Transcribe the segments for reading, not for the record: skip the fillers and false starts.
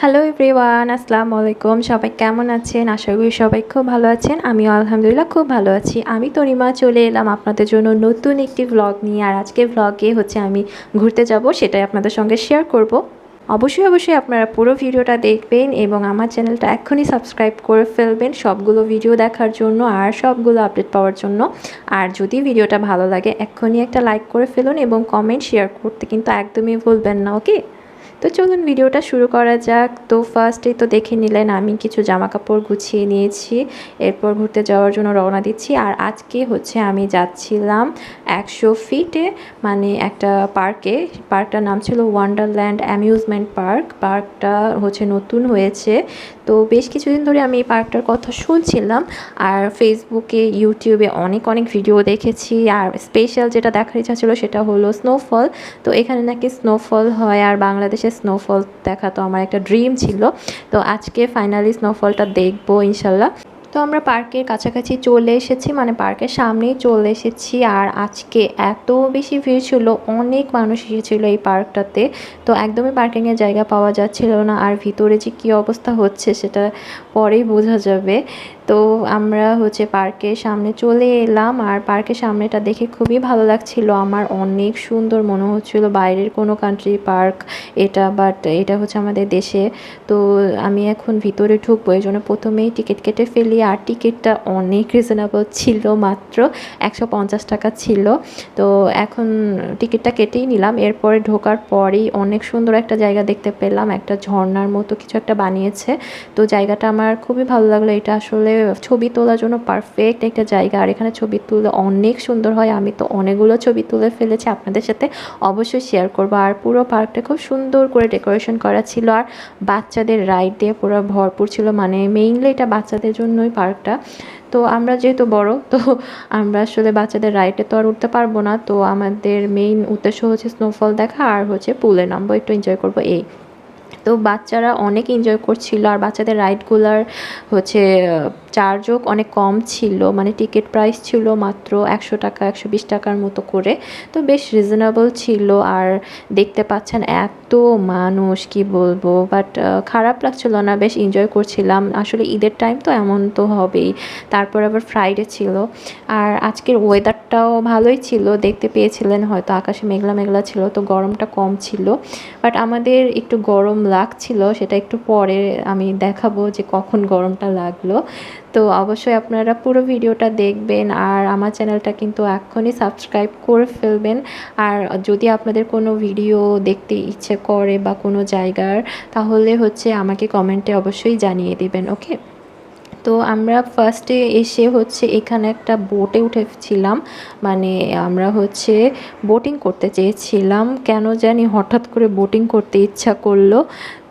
Hello everyone, আসসালামু আলাইকুম। সবাই কেমন আছেন? আশা করি সবাই খুব ভালো আছেন। আমিও আলহামদুলিল্লাহ খুব ভালো আছি। আমি তনিমা চলে এলাম আপনাদের জন্য নতুন একটি ভ্লগ নিয়ে। আর আজকের ভ্লগে আমি ঘুরতে যাব, সেটাই আপনাদের সঙ্গে শেয়ার করব। অবশ্যই আপনারা পুরো ভিডিওটা দেখবেন এবং আমার চ্যানেলটা এক্ষুনি সাবস্ক্রাইব করে ফেলবেন সবগুলো ভিডিও দেখার জন্য আর সবগুলো আপডেট পাওয়ার জন্য। আর যদি ভিডিওটা ভালো লাগে এক্ষুনি একটা লাইক করে ফেলুন এবং কমেন্ট শেয়ার করতে কিন্তু একদমই ভুলবেন না, ওকে? তো চলুন ভিডিওটা শুরু করা যাক। তো ফার্স্টেই তো দেখে নিলেন আমি কিছু জামা কাপড় গুছিয়ে নিয়েছি, এরপর ঘুরতে যাওয়ার জন্য রওনা দিচ্ছি। আর আজকে আমি যাচ্ছিলাম 100 ফিটে, মানে একটা পার্কে। পার্কটার নাম ছিল ওয়ান্ডারল্যান্ড অ্যামিউজমেন্ট পার্ক। পার্কটা নতুন হয়েছে। তো বেশ কিছুদিন ধরে আমি এই পার্কটার কথা শুনছিলাম আর ফেসবুকে ইউটিউবে অনেক ভিডিও দেখেছি। আর স্পেশাল যেটা দেখার ইচ্ছা ছিল সেটা হলো স্নোফল। তো এখানে নাকি স্নোফল হয় আর বাংলাদেশে স্নোফল দেখা তো আমার একটা ড্রিম ছিল। তো আজকে ফাইনালি স্নোফলটা দেখবো ইনশাল্লাহ। তো আমরা পার্কের কাছাকাছি চলে এসেছি, মানে পার্কের সামনেই চলে এসেছি। আর আজকে এত বেশি ভিড় ছিল, অনেক মানুষ এসেছিলো এই পার্কটাতে। তো একদমই পার্কিংয়ের জায়গা পাওয়া যাচ্ছিল না। আর ভিতরে যে কী অবস্থা হচ্ছে সেটা পরেই বোঝা যাবে। তো আমরা পার্কের সামনে চলে এলাম আর পার্কের সামনেটা দেখে খুবই ভালো লাগছিল আমার। অনেক সুন্দর মনে হচ্ছিল, বাইরের কোনো কান্ট্রি পার্ক এটা, বাট এটা আমাদের দেশে। তো আমি এখন ভিতরে ঢুকবো, এই জন্য প্রথমেই টিকিট কেটে ফেলি। আর টিকিটটা অনেক রিজনেবল ছিল, মাত্র 150 টাকা ছিল। তো এখন টিকিটটা কেটেই নিলাম। এরপরে ঢোকার পরেই অনেক সুন্দর একটা জায়গা দেখতে পেলাম, একটা ঝর্ণার মতো কিছু একটা বানিয়েছে। তো জায়গাটা আমার খুবই ভালো লাগলো। এটা আসলে ছবি তোলার জন্য পারফেক্ট একটা জায়গা। আর এখানে ছবি তুললে অনেক সুন্দর হয়। আমি তো অনেকগুলো ছবি তুলে ফেলেছি, আপনাদের সাথে অবশ্যই শেয়ার করবো। আর পুরো পার্কটা খুব সুন্দর করে ডেকোরেশন করা ছিল আর বাচ্চাদের রাইড দিয়ে পুরো ভরপুর ছিল, মানে মেইনলি এটা বাচ্চাদের জন্যই পার্কটা। তো আমরা যেহেতু বড়, তো আমরা আসলে বাচ্চাদের রাইডে তো আর উঠতে পারবো না। তো আমাদের মেইন উদ্দেশ্য স্নোফল দেখা আর পুলে নামবো, একটু এনজয় করবো এই। তো বাচ্চারা অনেক এনজয় করছিল আর বাচ্চাদের রাইডগুলার চার্জও অনেক কম ছিল, মানে টিকিট প্রাইস ছিল মাত্র 100 টাকা 120 টাকার মতো করে। তো বেশ রিজনেবল ছিল। আর দেখতে পাচ্ছেন এত মানুষ, কি বলবো, বাট খারাপ লাগছিল না, বেশ এনজয় করছিলাম। আসলে ঈদের টাইম তো এমন তো হবেই, তারপর আবার ফ্রাইডে ছিল। আর আজকের ওয়েদারটাও ভালোই ছিল, দেখতে পেয়েছিলেন হয়তো, আকাশে মেঘলা মেঘলা ছিল, তো গরমটা কম ছিল। বাট আমাদের একটু গরম লাগছিল, সেটা একটু পরে আমি দেখাবো যে কখন গরমটা লাগলো। তো অবশ্যই আপনারা পুরো ভিডিওটা দেখবেন আর আমার চ্যানেলটা কিন্তু এখনই সাবস্ক্রাইব করে ফেলবেন। আর যদি আপনাদের কোনো ভিডিও দেখতে ইচ্ছে করে বা কোনো জায়গার, তাহলে আমাকে কমেন্টে অবশ্যই জানিয়ে দিবেন, ওকে? তো আমরা ফার্স্টে এসে এখানে একটা বোটে উঠেছিলাম, মানে আমরা বোটিং করতে চেয়েছিলাম। কেন জানি হঠাৎ করে বোটিং করতে ইচ্ছা করলো,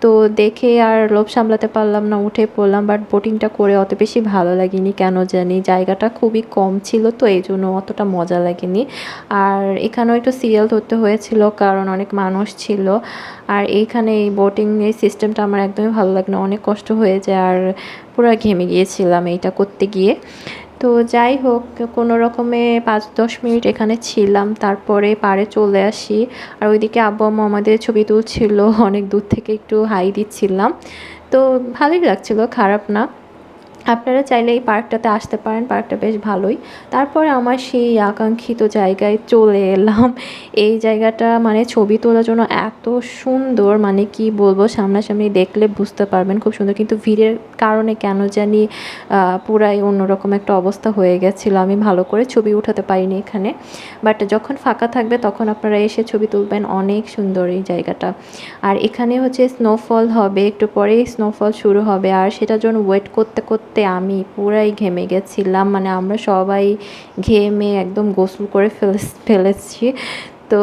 তো দেখে আর লোভ সামলাতে পারলাম না, উঠে পড়লাম। বাট বোটিংটা করে অত বেশি ভালো লাগেনি, কেন জানি জায়গাটা খুবই কম ছিল, তো এই জন্য অতটা মজা লাগেনি। আর এখানেও একটু সিরিয়াল ধরতে হয়েছিল কারণ অনেক মানুষ ছিল। আর এইখানে এই বোটিং এই সিস্টেমটা আমার একদমই ভালো লাগে না, অনেক কষ্ট হয়ে যায় আর পুরো ঘেমে গিয়েছিলাম এইটা করতে গিয়ে। তো যাই হোক, কোনো রকমে 5-10 মিনিট এখানে ছিলাম, তারপরে পাড়ে চলে আসি। আর ওইদিকে আব্বু আম্মু আমাদের ছবি তুলছিল, অনেক দূর থেকে একটু হাই দিচ্ছিলাম। তো ভালোই লাগছিল, খারাপ না। আপনারা চাইলে এই পার্কটাতে আসতে পারেন, পার্কটা বেশ ভালোই। তারপরে আমার সেই আকাঙ্ক্ষিত জায়গায় চলে এলাম। এই জায়গাটা মানে ছবি তোলার জন্য এত সুন্দর, মানে কি বলবো, সামনাসামনি দেখলে বুঝতে পারবেন খুব সুন্দর। কিন্তু ভিড়ের কারণে কেন জানি পুরাই অন্যরকম একটা অবস্থা হয়ে গেছিলো, আমি ভালো করে ছবি উঠাতে পারিনি এখানে। বাট যখন ফাঁকা থাকবে তখন আপনারা এসে ছবি তুলবেন, অনেক সুন্দর এই জায়গাটা। আর এখানে স্নোফল হবে, একটু পরেই স্নোফল শুরু হবে। আর সেটার জন্য ওয়েট করতে করতে আমি পুরাই ঘেমে গেছিলাম, মানে আমরা সবাই ঘেমে একদম গোসল করে ফেলেছি। তো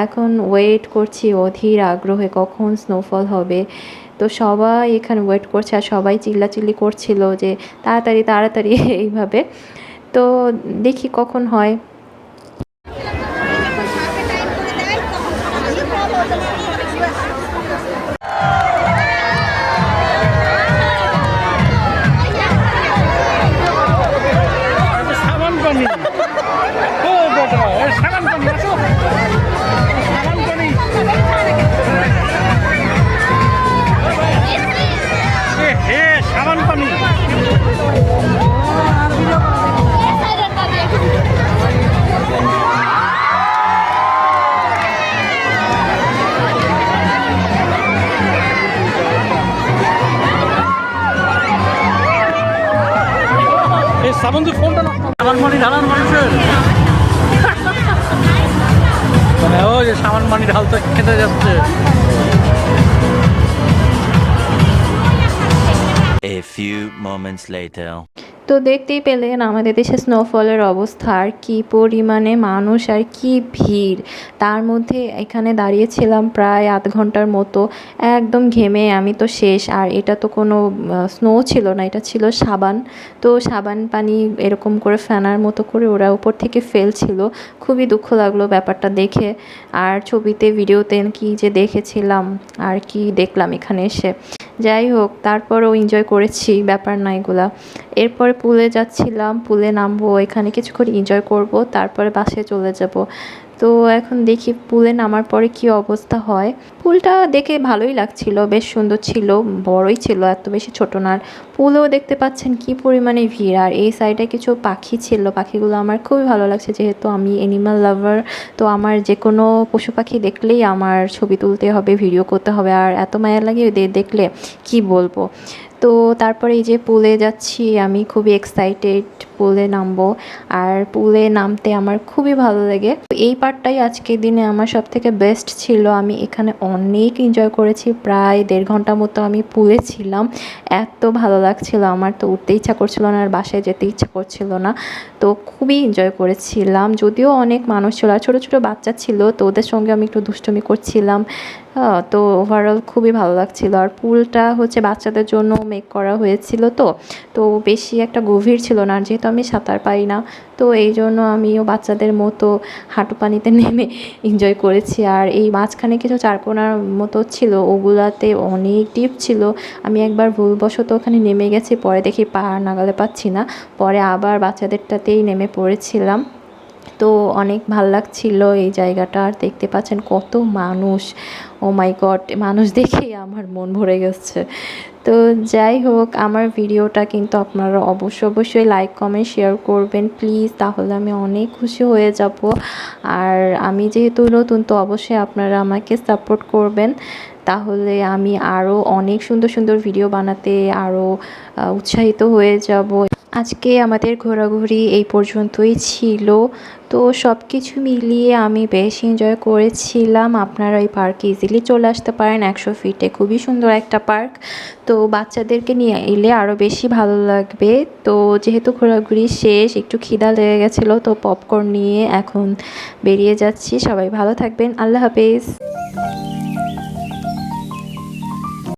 এখন ওয়েট করছি অধীর আগ্রহে কখন স্নোফল হবে। তো সবাই এখানে ওয়েট করছে আর সবাই চিল্লাচিল্লি করছিল যে তাড়াতাড়ি তাড়াতাড়ি এইভাবে। তো দেখি কখন হয়। সাবন্ধু ফোনটা সামান মানি ঢালান মানুষের মানে ও যে সামান মানি ঢালতে খেতে যাচ্ছে। A few moments later. তো দেখতেই পেলেন আমাদের দেশে স্নোফলের অবস্থা, আর কী পরিমাণে মানুষ আর কি ভিড়। তার মধ্যে এখানে দাঁড়িয়েছিলাম প্রায় আধ ঘন্টার মতো, একদম ঘেমে আমি তো শেষ। আর এটা তো কোনো স্নো ছিল না, এটা ছিল সাবান। তো সাবান পানি এরকম করে ফেনার মতো করে ওরা উপর থেকে ফেলছিল। খুবই দুঃখ লাগলো ব্যাপারটা দেখে। আর ছবিতে ভিডিওতে কি যে দেখেছিলাম আর কি দেখলাম এখানে এসে। যাই হোক, তারপরেও এনজয় করেছি, ব্যাপার না এগুলা। এরপরে পুলে যাচ্ছিলাম, পুলে নামবো, এখানে কিছুক্ষণ এনজয় করব, তারপরে বাসায় চলে যাব। তো এখন দেখি পুলে নামার পরে কি অবস্থা হয়। পুলটা দেখে ভালোই লাগছিল, বেশ সুন্দর ছিল, বড়ই ছিল, এত বেশি ছোট না। আর পুলেও দেখতে পাচ্ছেন কি পরিমাণে ভিড়। আর এই সাইডে কিছু পাখি ছিল, পাখিগুলো আমার খুবই ভালো লাগছে, যেহেতু আমি অ্যানিমাল লাভার। তো আমার যে কোনো পশু পাখি দেখলেই আমার ছবি তুলতে হবে, ভিডিও করতে হবে। আর এত মায়া লাগে ওদের দেখলে কি বলবো। তো তারপরে এই যে পুলে যাচ্ছি, আমি খুবই এক্সাইটেড পুলে নামবো। আর পুলে নামতে আমার খুবই ভালো লাগে। এই পার্টটাই আজকের দিনে আমার সব থেকে বেস্ট ছিল। আমি এখানে অনেক এনজয় করেছি, প্রায় 1.5 ঘন্টা মতো আমি পুলে ছিলাম। এত ভালো লাগছিল, আমার তো উঠতে ইচ্ছা করছিল না, আর বাসায় যেতে ইচ্ছা করছিল না। তো খুবই এনজয় করেছিলাম, যদিও অনেক মানুষ ছিল আর ছোটো ছোটো বাচ্চা ছিল, তো ওদের সঙ্গে আমি একটু দুষ্টুমি করছিলাম। তো ওভারঅল খুবই ভালো লাগছিল। আর পুলটা হচ্ছে বাচ্চাদের জন্য মেক করা হয়েছিল, তো বেশি একটা গভীর ছিল না, আর যেহেতু আমি সাঁতার পারি না, তো এই জন্য আমিও বাচ্চাদের মতো হাঁটু পানিতে নেমে এনজয় করেছি। আর এই মাঝখানে কিছু চারকোনার মতো ছিল, ওগুলাতে অনেক ডিপ ছিল। আমি একবার ভুলবশত ওখানে নেমে গেছি, পরে দেখি পাহাড় নাগালে পাচ্ছি না, পরে আবার বাচ্চাদেরটাতেই নেমে পড়েছিলাম। তো অনেক ভাল লাগছিল এই জায়গাটা। আর দেখতে পাচ্ছেন কত মানুষ, ও মাই গড, মানুষ দেখেই আমার মন ভরে গেছে। তো যাই হোক, আমার ভিডিওটা কিন্তু আপনারা অবশ্যই লাইক কমেন্ট শেয়ার করবেন প্লিজ, তাহলে আমি অনেক খুশি হয়ে যাব। আর আমি যেহেতু নতুন, তো অবশ্যই আপনারা আমাকে সাপোর্ট করবেন, তাহলে আমি আরও অনেক সুন্দর সুন্দর ভিডিও বানাতে আরও উৎসাহিত হয়ে যাব। আজকে আমাদের ঘোরাঘুরি এই পর্যন্তই ছিল। তো সব কিছু মিলিয়ে আমি বেশ এনজয় করেছিলাম। আপনারা এই পার্কে ইজিলি চলে আসতে পারেন, 100 ফিটে খুবই সুন্দর একটা পার্ক। তো বাচ্চাদেরকে নিয়ে এলে আরও বেশি ভালো লাগবে। তো যেহেতু ঘোরাঘুরি শেষ, একটু খিদা লেগে গেছিলো, তো পপকর্ন নিয়ে এখন বেরিয়ে যাচ্ছি। সবাই ভালো থাকবেন, আল্লাহ হাফেজ।